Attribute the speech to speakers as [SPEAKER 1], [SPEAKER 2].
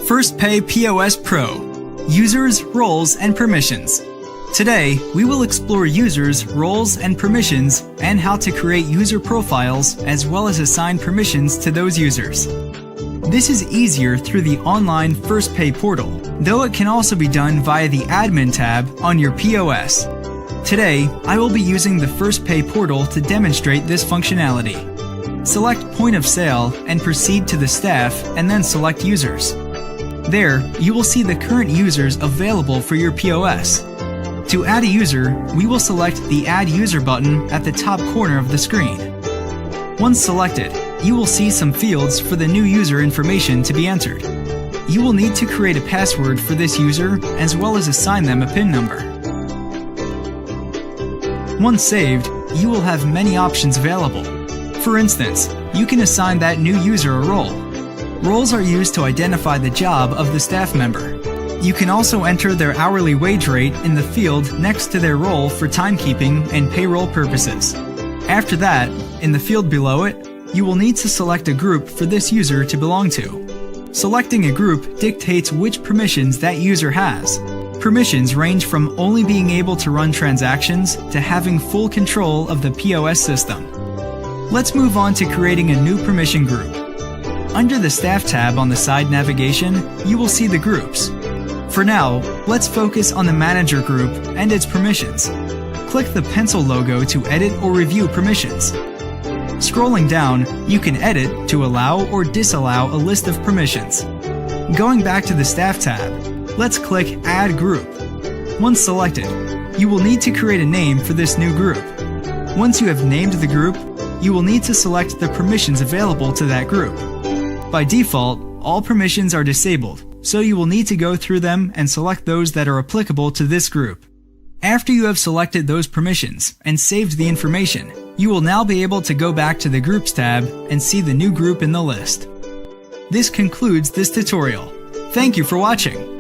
[SPEAKER 1] 1stPayPOS Pro, Users, Roles, and Permissions. Today, we will explore users, roles, and permissions, and how to create user profiles as well as assign permissions to those users. This is easier through the online 1stPay portal, though it can also be done via the Admin tab on your POS. Today, I will be using the 1stPay portal to demonstrate this functionality. Select Point of Sale and proceed to the staff and then select Users. There, you will see the current users available for your POS. To add a user, we will select the Add User button at the top corner of the screen. Once selected, you will see some fields for the new user information to be entered. You will need to create a password for this user as well as assign them a PIN number. Once saved, you will have many options available. For instance, you can assign that new user a role. Roles are used to identify the job of the staff member. You can also enter their hourly wage rate in the field next to their role for timekeeping and payroll purposes. After that, in the field below it, you will need to select a group for this user to belong to. Selecting a group dictates which permissions that user has. Permissions range from only being able to run transactions to having full control of the POS system. Let's move on to creating a new permission group. Under the Staff tab on the side navigation, you will see the groups. For now, let's focus on the Manager group and its permissions. Click the pencil logo to edit or review permissions. Scrolling down, you can edit to allow or disallow a list of permissions. Going back to the Staff tab, let's click Add Group. Once selected, you will need to create a name for this new group. Once you have named the group, you will need to select the permissions available to that group. By default, all permissions are disabled, so you will need to go through them and select those that are applicable to this group. After you have selected those permissions and saved the information, you will now be able to go back to the Groups tab and see the new group in the list. This concludes this tutorial. Thank you for watching.